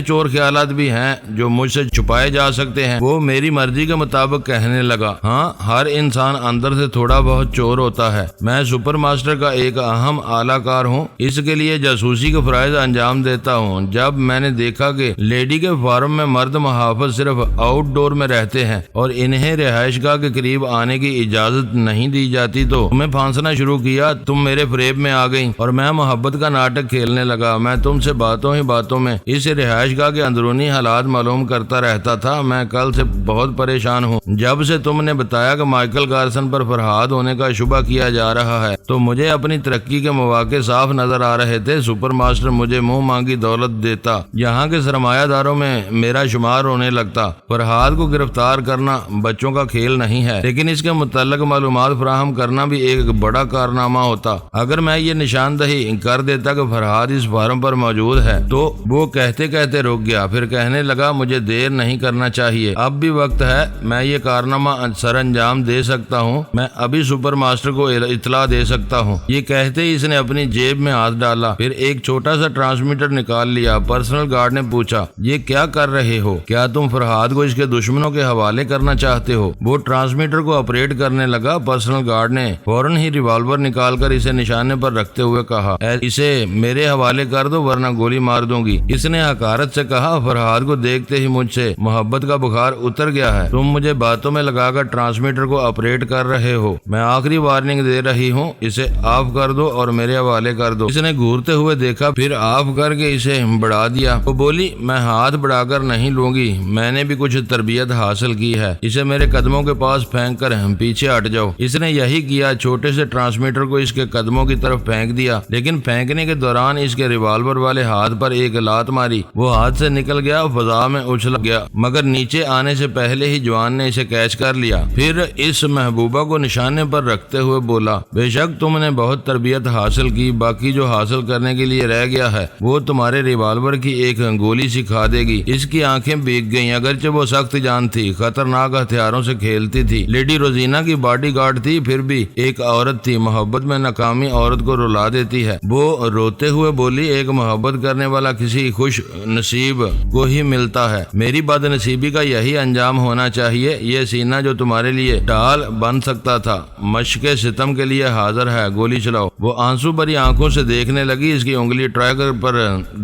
چور خیالات بھی ہیں جو مجھ سے چھپائے جا سکتے ہیں؟ وہ میری مرضی کے مطابق کہنے لگا، ہاں، ہر انسان اندر سے تھوڑا بہت چور ہوتا ہے۔ میں سپر ماسٹر کا ایک اہم اعلی کار ہوں، اس کے لیے جاسوسی کے فرائض انجام دیتا ہوں۔ جب میں نے دیکھا کہ لیڈی کے فارم میں مرد محافظ صرف آؤٹ ڈور میں رہتے ہیں اور انہیں رہائش گاہ کے قریب آنے کی اجازت نہیں دی جاتی تو تمہیں پھانسنا شروع کیا۔ تم میرے فریب میں آ گئی اور میں محبت کا ناٹک کھیلنے لگا۔ میں تم سے باتوں ہی باتوں میں اس رہائش گاہ کے اندرونی حالات معلوم کرتا رہتا تھا۔ میں کل سے بہت پریشان ہوں۔ جب سے تم نے بتایا کہ مائیکل گارسن پر فرحاد ہونے کا شبہ کیا جا رہا ہے تو مجھے اپنی ترقی کے مواقع صاف نظر آ رہے تھے۔ سپر ماسٹر مجھے منہ مانگی دولت دیتا، یہاں کے سرمایہ داروں میں میرا شمار ہونے لگتا۔ فرحاد کو گرفتار کرنا بچوں کا کھیل نہیں ہے، لیکن اس کے متعلق معلومات فراہم کرنا بھی ایک بڑا کارنامہ ہوتا۔ اگر میں یہ نشاندہی کر دیتا کہ فرحاد اس فارم پر موجود ہے تو وہ کہتے کہتے رک گیا، پھر کہنے لگا، مجھے دیر نہیں کرنا چاہیے، اب بھی وقت ہے، میں یہ کارنامہ سر انجام دے سکتا ہوں، میں ابھی سپر ماسٹر کو اطلاع دے سکتا ہوں۔ یہ کہتے ہی اس نے اپنی جیب میں ہاتھ ڈالا، پھر ایک چھوٹا سا ٹرانسمیٹر نکال لیا۔ پرسنل گارڈ نے پوچھا، یہ کیا کر رہے ہو؟ کیا تم فرحاد کو اس کے دشمنوں کے حوالے کرنا چاہتے ہو؟ وہ ٹرانسمیٹر کو آپریٹ کرنے لگا۔ پرسنل گارڈ نے فوراً ہی ریوالور نکال کر اسے نشانے پر رکھتے ہوئے کہا، اسے میرے حوالے کر دو ورنہ گولی مار دوں گی۔ اس نے حقارت سے کہا، فرحاد کو دیکھتے ہی مجھ سے محبت کا بخار اتر گیا ہے۔ تم مجھے باتوں میں لگا کر ٹرانسمیٹر کو آپریٹ کر رہے ہو۔ میں آخری وارننگ دے رہی ہوں، اسے آف کر دو اور میرے حوالے کر دو۔ اس نے گھورتے ہوئے دیکھا، پھر آف کر کے اسے بڑھا دیا۔ وہ بولی، میں ہاتھ بڑھا کر نہیں لوں گی، میں نے بھی کچھ تربیت حاصل کی ہے، اسے میرے قدموں کے پاس پھینک کر پیچھے ہٹ جاؤ۔ اس نے یہی کیا، چھوٹے سے ٹرانسمیٹر کو اس کے قدموں کی طرف پھینک دیا، لیکن پھینکنے کے دوران اس کے ریوالور والے ہاتھ پر ایک لات ماری۔ وہ ہاتھ سے نکل گیا، فضا میں اچھل گیا، مگر نیچے آنے سے پہلے ہی جوان نے اسے کیچ کر لیا۔ پھر اس محبوبہ کو نشانے پر رکھتے ہوئے بولا، بے شک تم نے بہت تربیت حاصل کی، باقی جو حاصل کرنے کے لیے رہ گیا ہے وہ تمہارے ریوالور کی ایک گولی سکھا دے گی۔ اس کی آنکھیں بھیگ گئیں، اگرچہ وہ سخت جان تھی، خطرناک ہتھیاروں سے کھیلتی تھی، لیڈی روزینہ کی باڈی گارڈ تھی، پھر بھی ایک عورت تھی، محبت میں ناکامی عورت کو رلا دیتی ہے۔ وہ روتے ہوئے بولی، ایک محبت کرنے والا کسی خوش نصیب کو ہی ملتا ہے، میری بد نصیبی کا یہی انجام ہونا چاہیے۔ یہ سینہ جو تمہارے لیے ڈھال بن سکتا تھا مشق ستم کے لیے حاضر ہے، گولی چلاؤ۔ وہ آنسو بھری آنکھوں سے دیکھنے لگی، اس کی انگلی ٹریگر پر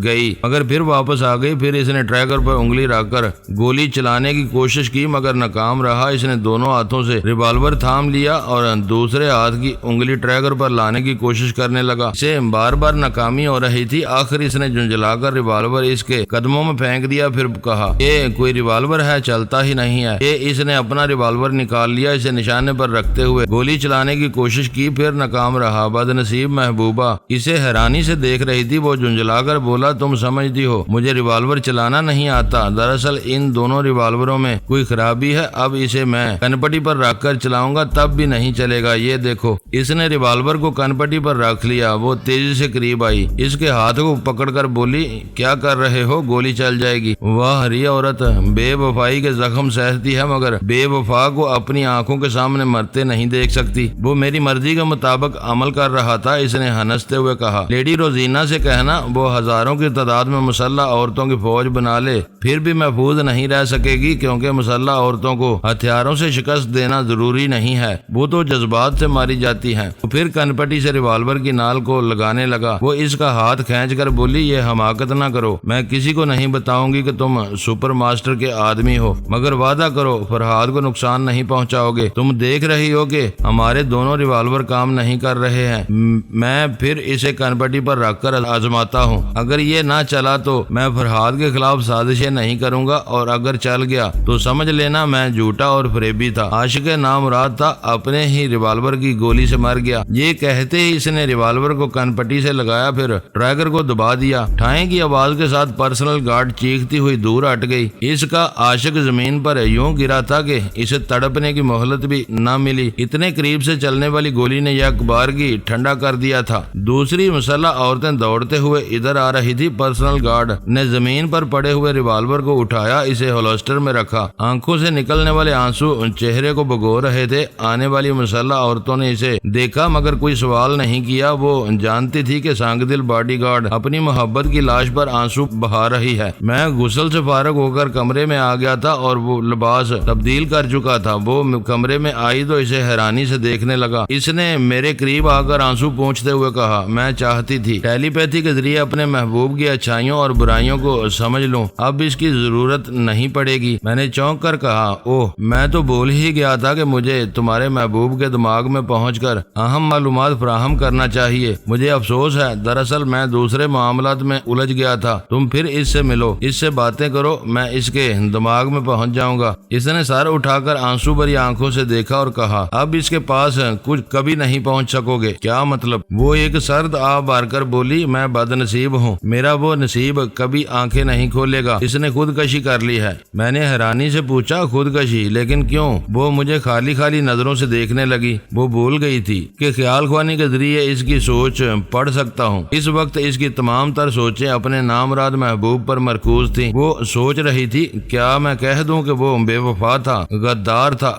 گئی مگر پھر واپس آ گئی۔ پھر اس نے ٹریگر پر انگلی رکھ کر گولی چلانے کی کوشش کی مگر ناکام رہا۔ اس نے دونوں ہاتھوں سے ریوالور تھام لیا اور دوسرے ہاتھ کی انگلی ٹریگر پر لانے کی کوشش کرنے لگا۔ اسے بار بار ناکامی ہو رہی تھی، آخر اس نے جھنجھلا کر ریوالور اس کے قدموں میں پھینک دیا، پھر کہا، یہ کوئی ریوالور ہے، چلتا ہی نہیں ہے۔ اس نے اپنا ریوالور نکال لیا، اسے نشانے پر رکھتے ہوئے گولی چلانے کی کوشش کی، پھر ناکام رہا۔ بد نصیب محبوبہ اسے حیرانی سے دیکھ رہی تھی، وہ جھنجھلا کر بولا، تم سمجھتی ہو مجھے ریوالور چلانا نہیں آتا، دراصل ان دونوں ریوالوروں میں کوئی خرابی ہے، اب اسے میں کنپٹی پر رکھ کر چلاؤں گا تب بھی نہیں چلے گا، یہ دیکھو۔ اس نے ریوالور کو کنپٹی پر رکھ لیا، وہ تیزی سے قریب آئی، اس کے ہاتھ کو پکڑ کر بولی، کیا کر رہے ہو، گولی چل جائے گی۔ واہ ہری عورت بے وفائی کے زخم سہتی ہے مگر بے وفا کو اپنی آنکھوں کے سامنے مرتے نہیں دیکھ سکتی۔ وہ میری مرضی کے مطابق عمل کر رہا تھا، اس نے ہنستے ہوئے کہا۔ لیڈی روزینہ سے کہنا وہ ہزاروں کی تعداد میں مسلح عورتوں کی فوج بنا لے پھر بھی محفوظ نہیں رہ سکے گی، کیونکہ مسلح عورتوں کو ہتھیاروں سے شکست دینا ضروری نہیں ہے، وہ تو جذبات سے ماری جاتی ہیں۔ پھر کنپٹی سے ریوالور کی نال کو لگانے لگا۔ وہ اس کا ہاتھ کھینچ کر بولی، یہ حماقت نہ کرو، میں کسی کو نہیں بتاؤں گی کہ تم سپر ماسٹر کے آدمی ہو، مگر وعدہ کرو فرحاد کو نقصان نہیں پہنچاؤ گے۔ تم دیکھ رہی ہو کہ ہمارے دونوں ریوالور کام نہیں کر رہے ہیں، میں پھر اسے کنپٹی پر رکھ کر آزماتا ہوں، اگر یہ نہ چلا تو میں فرحاد کے خلاف سازشیں نہیں کروں گا، اور اگر چل گیا تو سمجھ لینا میں جھوٹا اور فریبی تھا، عاشق نامراد تھا، اپنے ہی ریوالور کی گولی سے مر گیا۔ یہ کہتے ہی اس نے ریوالور کو کنپٹی سے لگایا، پھر ٹریگر کو دبا دیا۔ ٹھائیں کی آواز کے ساتھ پرسنل گارڈ چیختی ہوئی دور ہٹ گئی۔ اس کا عاشق زمین پر یوں گرا تھا کہ اسے تڑپنے کی مہلت بھی نہ ملی، اتنے قریب سے چلنے والی گولی نے یک بارگی ٹھنڈا کر دیا تھا۔ دوسری مسلح عورتیں دوڑتے ہوئے ادھر آ رہی تھی، پرسنل گارڈ نے زمین پر پڑے ہوئے ریوالور کو اٹھایا، اسے ہولسٹر میں رکھا، آنکھوں سے نکلنے والے آنسو چہرے کو بھگو رہے تھے۔ آنے والی مسلح عورتوں نے اسے دیکھا مگر کوئی سوال نہیں کیا، وہ جانتی تھی کہ سانگ دل باڈی گارڈ اپنی محبت کی لاش پر آنسو بہا رہی ہے۔ میں غسل سے فارغ ہو کر کمرے میں آ گیا تھا اور وہ لباس تبدیل کر چکا تھا۔ وہ کمرے میں آئی تو اسے حیرانی سے دیکھنے لگا۔ اس نے میرے قریب آ کر آنسو پونچھتے ہوئے کہا، میں چاہتی تھی ٹیلی پیتھی کے ذریعے اپنے محبوب کی اچھائیوں اور برائیوں کو سمجھ لوں، اب اس کی ضرورت نہیں پڑے گی۔ میں نے چونک کر کہا، اوہ میں تو بول ہی گیا تھا کہ مجھے تمہارے محبوب کے دماغ میں پہنچ کر اہم معلومات فراہم کرنا چاہیے، مجھے افسوس ہے، دراصل میں دوسرے معاملات میں الجھ گیا تھا، تم پھر اس سے ملو، اس سے باتیں کرو، میں اس کے دماغ میں پہنچ جاؤں گا۔ اس نے سر اٹھا کر آنسو بھری آنکھوں سے دیکھا اور کہا، اب اس کے پاس کچھ کبھی نہیں پہنچ سکو گے۔ کیا مطلب؟ وہ ایک سرد آہ بھر کر بولی، میں بد نصیب ہوں، میرا وہ نصیب کبھی آنکھیں نہیں کھولے گا، اس نے خودکشی کر لی ہے۔ میں نے حیرانی سے پوچھا، خودکشی؟ لیکن کیوں؟ وہ مجھے خالی خالی نظروں سے دیکھنے لگی۔ وہ بھول گئی تھی کہ خیال خوانی کے ذریعے اس کی سوچ پڑھ سکتا ہوں۔ اس وقت اس کی تمام تر سوچیں اپنے نامراد محبوب پر مرکوز تھیں۔ وہ سوچ رہی تھی، کیا میں کہہ دوں کہ وہ بے وفا تھا، غدار تھا،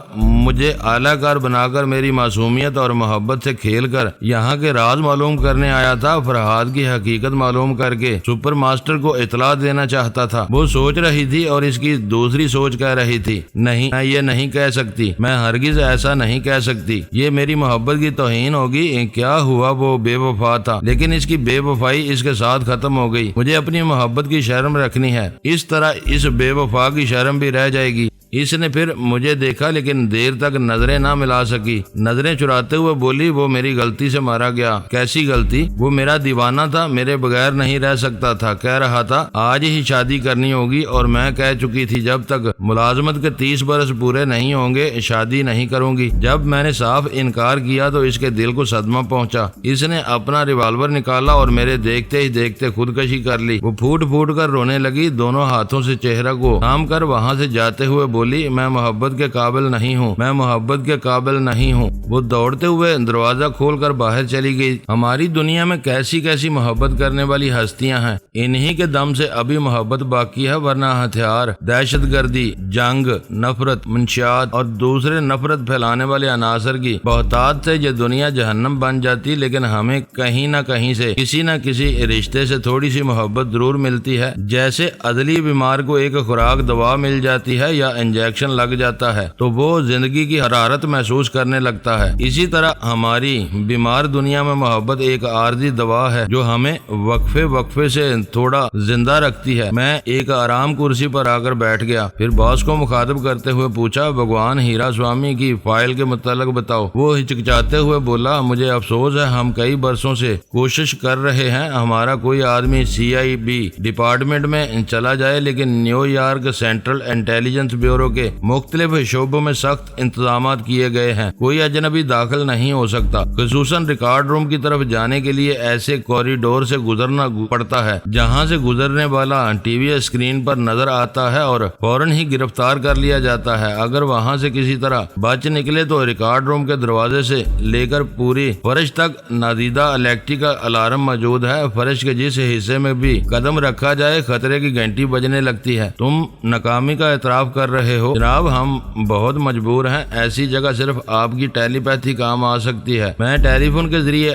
مجھے اعلیٰ کار بنا کر میری معصومیت اور محبت سے کھیل کر یہاں کے راز معلوم کرنے آیا تھا، فرحاد کی حقیقت معلوم کر کے سپر ماسٹر کو اطلاع دینا چاہتا تھا۔ وہ سوچ رہی تھی اور اس کی دوسری سوچ کہہ رہی تھی، نہیں میں یہ نہیں کہہ سکتی، میں ہرگز ایسا نہیں کہہ سکتی، یہ میری محبت کی توہین ہوگی۔ کیا ہوا، وہ بے وفا تھا، لیکن اس کی بے وفائی اس کے ساتھ ختم ہو گئی۔ مجھے اپنی محبت کی شرم رکھنی ہے، اس طرح اس بے وفا کی شرم بھی رہ جائے گی۔ اس نے پھر مجھے دیکھا لیکن دیر تک نظریں نہ ملا سکی۔ نظریں چراتے ہوئے بولی، وہ میری غلطی سے مارا گیا۔ کیسی غلطی؟ وہ میرا دیوانہ تھا، میرے بغیر نہیں رہ سکتا تھا، کہہ رہا تھا آج ہی شادی کرنی ہوگی، اور میں کہہ چکی تھی جب تک ملازمت کے 30 برس پورے نہیں ہوں گے شادی نہیں کروں گی۔ جب میں نے صاف انکار کیا تو اس کے دل کو صدمہ پہنچا۔ اس نے اپنا ریوالور نکالا اور میرے دیکھتے ہی دیکھتے خودکشی کر لی۔ وہ پھوٹ پھوٹ کر رونے لگی، دونوں ہاتھوں سے چہرہ کو تھام کر وہاں سے جاتے ہوئے بولی، میں محبت کے قابل نہیں ہوں، میں محبت کے قابل نہیں ہوں۔ وہ دوڑتے ہوئے دروازہ کھول کر باہر چلی گئی۔ ہماری دنیا میں کیسی کیسی محبت کرنے والی ہستیاں ہیں، انہی کے دم سے ابھی محبت باقی ہے، ورنہ ہتھیار، دہشت گردی، جنگ، نفرت، منشیات اور دوسرے نفرت پھیلانے والے عناصر کی بہتات سے یہ دنیا جہنم بن جاتی۔ لیکن ہمیں کہیں نہ کہیں سے کسی نہ کسی رشتے سے تھوڑی سی محبت ضرور ملتی ہے، جیسے عدلی بیمار کو ایک خوراک دوا مل جاتی ہے یا انجیکشن لگ جاتا ہے تو وہ زندگی کی حرارت محسوس کرنے لگتا ہے۔ اسی طرح ہماری بیمار دنیا میں محبت ایک عارضی دوا ہے جو ہمیں وقفے سے تھوڑا زندہ رکھتی ہے۔ میں ایک آرام کرسی پر آ کر بیٹھ گیا، پھر باس کو مخاطب کرتے ہوئے پوچھا، بھگوان ہیرا سوامی کی فائل کے متعلق بتاؤ۔ وہ ہچکچاتے ہوئے بولا، مجھے افسوس ہے، ہم کئی برسوں سے کوشش کر رہے ہیں ہمارا کوئی آدمی CIB ڈپارٹمنٹ میں چلا جائے، لیکن new York central intelligence bureau کے مختلف شعبوں میں سخت انتظامات کیے گئے ہیں، کوئی اجنبی داخل نہیں ہو سکتا، خصوصاً ریکارڈ روم کی طرف جانے کے لیے ایسے کوریڈور سے گزرنا پڑتا ہے جہاں سے گزرنے والا ٹی وی اسکرین پر نظر آتا ہے اور فوراً ہی گرفتار کر لیا جاتا ہے۔ اگر وہاں سے کسی طرح بچ نکلے تو ریکارڈ روم کے دروازے سے لے کر پوری فرش تک نادیدہ الیکٹرک الارم موجود ہے۔ فرش کے جس حصے میں بھی قدم رکھا جائے خطرے کی گھنٹی بجنے لگتی ہے۔ تم ناکامی کا اعتراف کر رہے ہو جناب، ہم بہت مجبور ہیں، ایسی جگہ صرف آپ کی ٹیلی پیتھی کام آ سکتی ہے۔ میں ٹیلی فون کے ذریعے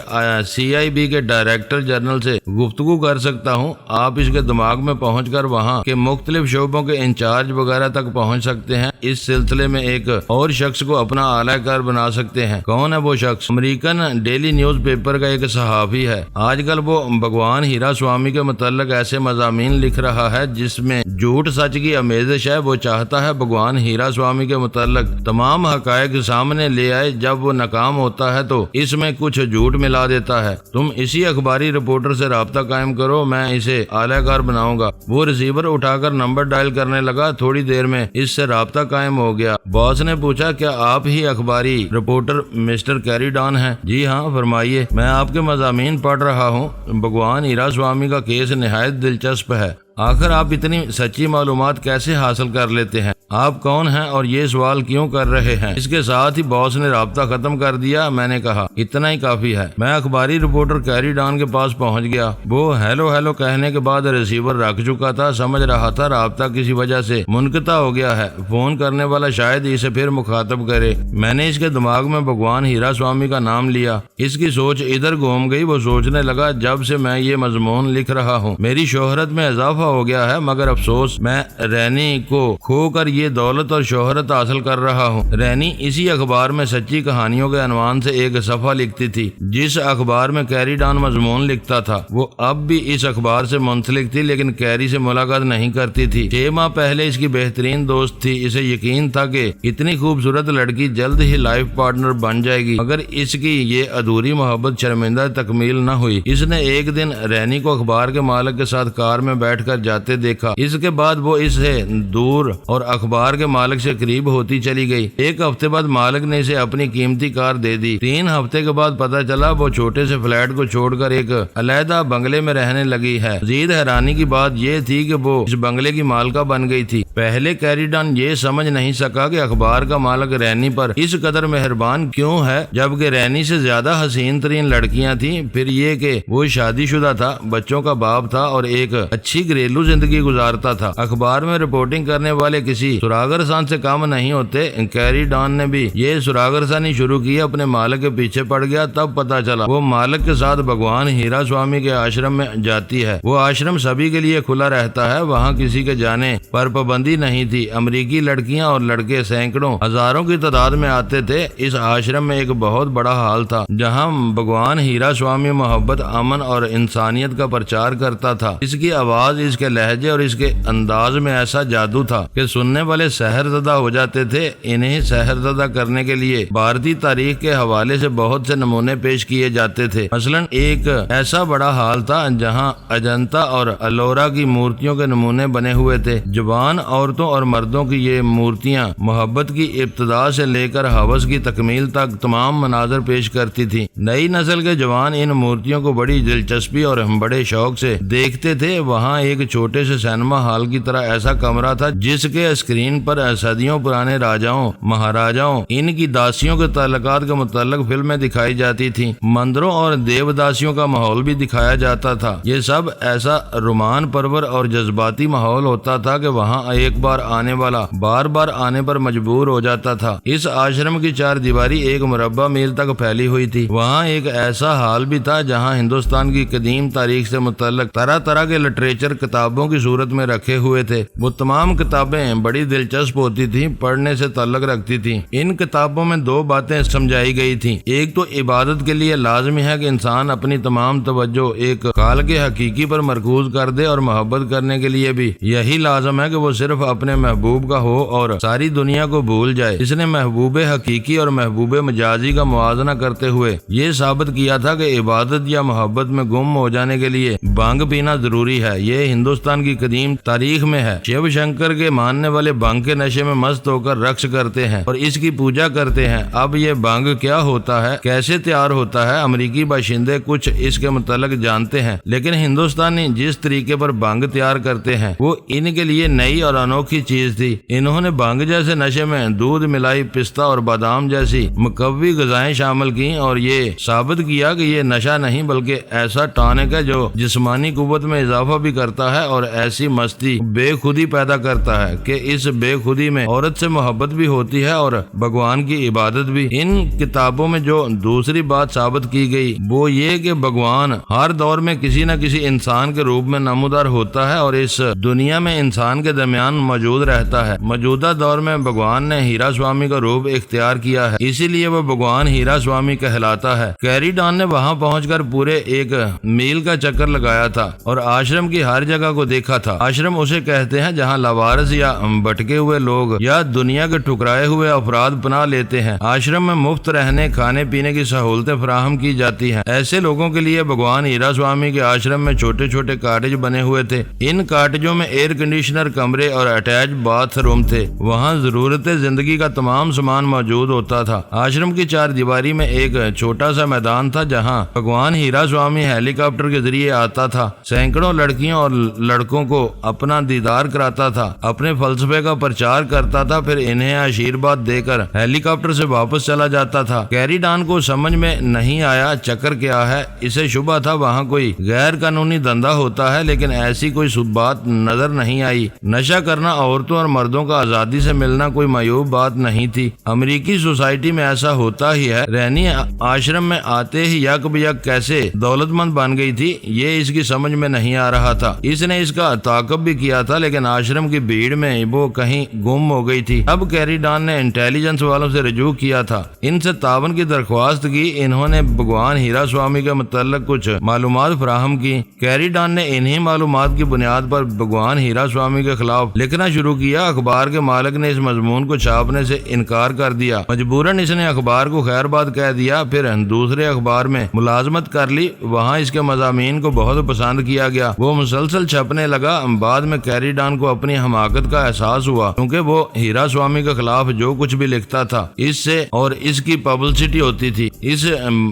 CIB کے ڈائریکٹر جنرل سے گفتگو کر سکتا ہوں، آپ اس کے دماغ میں پہنچ کر وہاں کے مختلف شعبوں کے انچارج وغیرہ تک پہنچ سکتے ہیں۔ اس سلسلے میں ایک اور شخص کو اپنا اعلی کار بنا سکتے ہیں۔ کون ہے وہ شخص؟ امریکن ڈیلی نیوز پیپر کا ایک صحافی ہے، آج کل وہ بھگوان ہیرا سوامی کے متعلق ایسے مضامین لکھ رہا ہے جس میں جھوٹ سچ کی آمیزش ہے۔ وہ چاہتا ہے بھگوان ہیرا سوامی کے متعلق تمام حقائق سامنے لے آئے، جب وہ ناکام ہوتا ہے تو اس میں کچھ جھوٹ ملا دیتا ہے۔ تم اسی اخباری رپورٹر سے رابطہ قائم کرو، میں اسے اعلی کار بناؤں گا۔ وہ ریسیور اٹھا کر نمبر ڈائل کرنے لگا، تھوڑی دیر میں اس سے رابطہ قائم ہو گیا۔ باس نے پوچھا، کیا آپ ہی اخباری رپورٹر مسٹر کیری ڈان ہیں؟ جی ہاں، فرمائیے، میں آپ کے مضامین پڑھ رہا ہوں۔ بھگوان ہیرا سوامی کا کیس نہایت دلچسپ ہے، آخر آپ اتنی سچی معلومات کیسے حاصل کر لیتے ہیں؟ آپ کون ہیں اور یہ سوال کیوں کر رہے ہیں؟ اس کے ساتھ ہی باس نے رابطہ ختم کر دیا۔ میں نے کہا، اتنا ہی کافی ہے۔ میں اخباری رپورٹر کیری ڈان کے پاس پہنچ گیا۔ وہ ہیلو کہنے کے بعد ریسیور رکھ چکا تھا، سمجھ رہا تھا رابطہ کسی وجہ سے منقطع ہو گیا ہے، فون کرنے والا شاید اسے پھر مخاطب کرے۔ میں نے اس کے دماغ میں بھگوان ہیرا سوامی کا نام لیا، اس کی سوچ ادھر گھوم گئی۔ وہ سوچنے لگا، جب سے میں یہ مضمون لکھ رہا ہوں میری شہرت میں اضافہ ہو گیا ہے، مگر افسوس میں رینی کو کھو کر یہ دولت اور شہرت حاصل کر رہا ہوں۔ رینی اسی اخبار میں سچی کہانیوں کے عنوان سے ایک صفحہ لکھتی تھی، جس اخبار میں کیری ڈان مضمون لکھتا تھا۔ وہ اب بھی اس اخبار سے منسلک تھی، لیکن کیری سے ملاقات نہیں کرتی تھی۔ 6 ماہ پہلے اس کی بہترین دوست تھی، اسے یقین تھا کہ اتنی خوبصورت لڑکی جلد ہی لائف پارٹنر بن جائے گی، مگر اس کی یہ ادھوری محبت شرمندہ تکمیل نہ ہوئی۔ اس نے ایک دن رینی کو اخبار کے مالک کے ساتھ کار میں بیٹھ کر جاتے دیکھا، اس کے بعد وہ اس سے دور اور اخبار کے مالک سے قریب ہوتی چلی گئی۔ 1 ہفتے بعد مالک نے اسے اپنی قیمتی کار دے دی۔ 3 ہفتے کے بعد پتہ چلا وہ چھوٹے سے فلیٹ کو چھوڑ کر ایک علیحدہ بنگلے میں رہنے لگی ہے۔ مزید حیرانی کی بات یہ تھی کہ وہ اس بنگلے کی مالکہ بن گئی تھی۔ پہلے کیری ڈان یہ سمجھ نہیں سکا کہ اخبار کا مالک رینی پر اس قدر مہربان کیوں ہے، جبکہ رینی سے زیادہ حسین ترین لڑکیاں تھیں۔ پھر یہ کہ وہ شادی شدہ تھا، بچوں کا باپ تھا اور ایک اچھی گھریلو زندگی گزارتا تھا۔ اخبار میں رپورٹنگ کرنے والے کسی سراغرسان سے کام نہیں ہوتے۔ کیری ڈان نے بھی یہ سراغرسانی شروع کی، اپنے مالک کے پیچھے پڑ گیا۔ تب پتا چلا وہ مالک کے ساتھ بھگوان ہیرا سوامی کے آشرم میں جاتی ہے۔ وہ آشرم سبھی کے لیے کھلا رہتا ہے، وہاں کسی کے جانے پر پابندی نہیں تھی۔ امریکی لڑکیاں اور لڑکے سینکڑوں ہزاروں کی تعداد میں آتے تھے۔ اس آشرم میں ایک بہت بڑا ہال تھا جہاں بھگوان ہیرا سوامی محبت، امن اور انسانیت کا پرچار کرتا تھا۔ اس کی آواز، اس کے لہجے اور اس کے انداز میں ایسا جادو تھا کہ سننے والے سحر زدہ ہو جاتے تھے۔ انہیں سحر زدہ کرنے کے لیے بھارتی تاریخ کے حوالے سے بہت سے نمونے پیش کیے جاتے تھے۔ مثلا ایک ایسا بڑا ہال تھا جہاں اجنتا اور الورا کی مورتیوں کے نمونے بنے ہوئے تھے۔ جوان عورتوں اور مردوں کی یہ مورتیاں محبت کی ابتدا سے لے کر ہوس کی تکمیل تک تمام مناظر پیش کرتی تھی۔ نئی نسل کے جوان ان مورتیوں کو بڑی دلچسپی اور بڑے شوق سے دیکھتے تھے۔ وہاں ایک چھوٹے سے سینما ہال کی طرح ایسا کمرہ تھا جس کے اسکرین پر صدیوں پرانے راجاؤں، مہاراجاؤں، ان کی داسیوں کے تعلقات کے متعلق فلمیں دکھائی جاتی تھیں۔ مندروں اور دیو داسیوں کا ماحول بھی دکھایا جاتا تھا۔ یہ سب ایسا رومان پرور اور جذباتی ماحول ہوتا تھا کہ وہاں ایک بار آنے والا بار بار آنے پر مجبور ہو جاتا تھا۔ اس آشرم کی چار دیواری ایک مربع میل تک پھیلی ہوئی تھی۔ وہاں ایک ایسا ہال بھی تھا جہاں ہندوستان کی قدیم تاریخ سے متعلق طرح طرح کے لٹریچر کتابوں کی صورت میں رکھے ہوئے تھے۔ وہ تمام کتابیں بڑی دلچسپ ہوتی تھیں، پڑھنے سے تعلق رکھتی تھیں۔ ان کتابوں میں دو باتیں سمجھائی گئی تھیں۔ ایک تو عبادت کے لیے لازمی ہے کہ انسان اپنی تمام توجہ ایک خالق حقیقی پر مرکوز کر دے، اور محبت کرنے کے لیے بھی یہی لازم ہے کہ وہ صرف اپنے محبوب کا ہو اور ساری دنیا کو بھول جائے۔ اس نے محبوب حقیقی اور محبوب مجازی کا موازنہ کرتے ہوئے یہ ثابت کیا تھا کہ عبادت یا محبت میں گم ہو جانے کے لیے بھنگ پینا ضروری ہے۔ یہ ہندوستان کی قدیم تاریخ میں ہے۔ شیو شنکر کے ماننے والے بھنگ کے نشے میں مست ہو کر رقص کرتے ہیں اور اس کی پوجا کرتے ہیں۔ اب یہ بھنگ کیا ہوتا ہے، کیسے تیار ہوتا ہے، امریکی باشندے کچھ اس کے متعلق جانتے ہیں، لیکن ہندوستانی جس طریقے پر بھنگ تیار کرتے ہیں وہ ان کے لیے نئی اور انوکھی چیز تھی۔ انہوں نے بھنگ جیسے نشے میں دودھ ملائی، پستہ اور بادام جیسی مقوی غذائیں شامل کی اور یہ ثابت کیا کہ یہ نشہ نہیں بلکہ ایسا ٹانک ہے جو جسمانی قوت میں اضافہ بھی کرتا ہے اور ایسی مستی، بے خودی پیدا کرتا ہے کہ اس بے خودی میں عورت سے محبت بھی ہوتی ہے اور بھگوان کی عبادت بھی۔ ان کتابوں میں جو دوسری بات ثابت کی گئی وہ یہ کہ بھگوان ہر دور میں کسی نہ کسی انسان کے روپ میں نمودار ہوتا ہے اور اس دنیا میں انسان کے درمیان موجود رہتا ہے۔ موجودہ دور میں بھگوان نے ہیرا سوامی کا روپ اختیار کیا ہے، اسی لیے وہ بھگوان ہیرا سوامی کہلاتا ہے۔ کیری ڈان نے وہاں پہنچ کر پورے ایک میل کا چکر لگایا تھا اور آشرم کی ہر جگہ کو دیکھا تھا۔ آشرم اسے کہتے ہیں جہاں لاوارث یا بھٹکے ہوئے لوگ یا دنیا کے ٹھکرائے ہوئے افراد پناہ لیتے ہیں۔ آشرم میں مفت رہنے، کھانے پینے کی سہولتیں فراہم کی جاتی ہیں۔ ایسے لوگوں کے لیے بھگوان ہیرا سوامی کے آشرم میں چھوٹے چھوٹے کاٹیج بنے ہوئے تھے۔ ان کاٹیجوں میں ایئر کنڈیشنر کمرے اور اٹیچ باتھ روم تھے۔ وہاں ضرورت زندگی کا تمام سامان موجود ہوتا تھا۔ آشرم کی چار دیواری میں ایک چھوٹا سا میدان تھا جہاں بھگوان ہیرا سوامی ہیلی کاپٹر کے ذریعے آتا تھا، سینکڑوں لڑکیوں اور لڑکوں کو اپنا دیدار کراتا تھا، اپنے فلسفے کا پرچار کرتا تھا، پھر انہیں آشیرواد دے کر ہیلی کاپٹر سے واپس چلا جاتا تھا۔ کیری ڈان کو سمجھ میں نہیں آیا چکر کیا ہے۔ اسے شبہ تھا وہاں کوئی غیر قانونی دھندا ہوتا ہے، لیکن ایسی کوئی بات نظر نہیں آئی۔ نشہ کرنا، عورتوں اور مردوں کا آزادی سے ملنا کوئی معیوب بات نہیں تھی۔ امریکی سوسائٹی میں ایسا ہوتا ہی ہے۔ رینی آشرم میں آتے ہی یک بیک کیسے دولت مند بن گئی تھی یہ اس کی سمجھ میں نہیں آ رہا تھا۔ اس نے اس کا تعاقب بھی کیا تھا لیکن آشرم کی بھیڑ میں وہ کہیں گم ہو گئی تھی۔ اب کیری ڈان نے انٹیلیجنس والوں سے رجوع کیا تھا، ان سے تعاون کی درخواست کی۔ انہوں نے بھگوان ہیرا سوامی کے متعلق کچھ معلومات فراہم کی۔ کیری ڈان نے انہی معلومات کی بنیاد پر بھگوان ہیرا سوامی کے خلاف لکھنا شروع کیا۔ اخبار کے مالک نے اس مضمون کو چھاپنے سے انکار کر دیا۔ مجبوراً اس نے اخبار کو خیر بات کہہ دیا، پھر دوسرے اخبار میں ملازمت کر لی۔ وہاں اس کے مضامین کو بہت پسند کیا گیا، وہ مسلسل چھپنے لگا۔ بعد میں کیری ڈان کو اپنی حماقت کا احساس ہوا کیونکہ وہ ہیرا سوامی کے خلاف جو کچھ بھی لکھتا تھا اس سے اور اس کی پبلسٹی ہوتی تھی، اس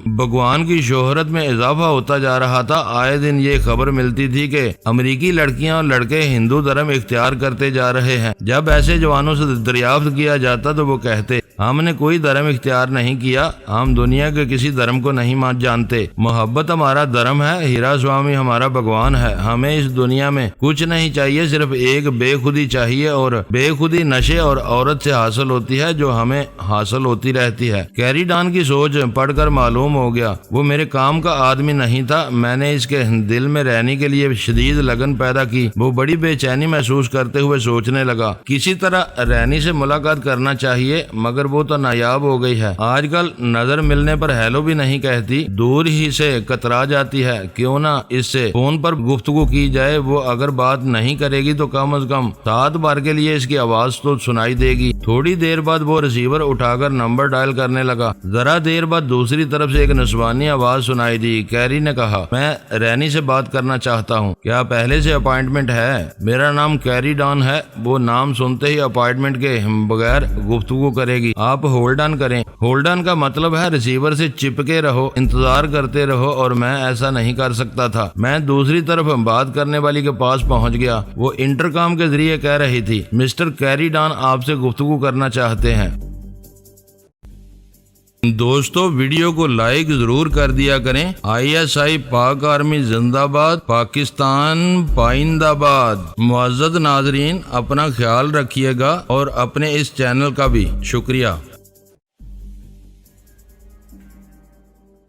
بھگوان کی شہرت میں اضافہ ہوتا جا رہا تھا۔ آئے دن یہ خبر ملتی تھی کہ امریکی لڑکیاں اور لڑکے ہندو دھرم اختیار کرتے جا رہے ہیں۔ جب ایسے جوانوں سے دریافت کیا جاتا تو وہ کہتے ہم نے کوئی دھرم اختیار نہیں کیا، ہم دنیا کے کسی دھرم کو نہیں جانتے۔ محبت ہمارا دھرم ہے، ہیرا سوامی ہمارا بھگوان ہے۔ ہمیں اس دنیا میں کچھ نہیں چاہیے، صرف ایک بے خودی چاہیے، اور بے خودی نشے اور عورت سے حاصل ہوتی ہے جو ہمیں حاصل ہوتی رہتی ہے۔ کیری ڈان کی سوچ پڑھ کر معلوم ہو گیا وہ میرے کام کا آدمی نہیں تھا۔ میں نے اس کے دل میں رہنے کے لیے شدید لگن پیدا کی۔ وہ بڑی بے چینی محسوس کرتے ہوئے سوچنے لگا کسی طرح رینی سے ملاقات کرنا چاہیے، مگر وہ تو نایاب ہو گئی ہے۔ آج کل نظر ملنے پر ہیلو بھی نہیں کہتی، دور ہی سے کترا جاتی ہے۔ کیوں نہ اس سے فون پر گفتگو کی جائے، وہ اگر بات نہیں کرے گی تو کم از کم 7 بار کے لیے اس کی آواز تو سنائی دے گی۔ تھوڑی دیر بعد وہ ریسیور اٹھا کر نمبر ڈائل کرنے لگا۔ ذرا دیر بعد دوسری طرف سے ایک نسوانی آواز سنائی دی۔ کیری نے کہا، میں رینی سے بات کرنا چاہتا ہوں، کیا پہلے سے اپائنٹمنٹ ہے؟ میرا نام کیری ڈان ہے۔ وہ نام سنتے ہی اپائنٹمنٹ کے بغیر گفتگو کرے گی۔ آپ ہولڈ آن کریں۔ ہولڈ آن کا مطلب ہے ریسیور سے چپکے رہو، انتظار کرتے رہو، اور میں ایسا نہیں کر سکتا تھا۔ میں دوسری طرف بات کرنے والی کے پاس پہنچ گیا۔ وہ انٹرکام کے ذریعے کہہ رہی تھی، مسٹر کیری ڈان آپ سے گفتگو کرنا چاہتے ہیں۔ دوستو ویڈیو کو لائک ضرور کر دیا کریں۔ ISI پاک آرمی زندہ باد، پاکستان پائندہ باد۔ معزز ناظرین، اپنا خیال رکھیے گا اور اپنے اس چینل کا بھی شکریہ۔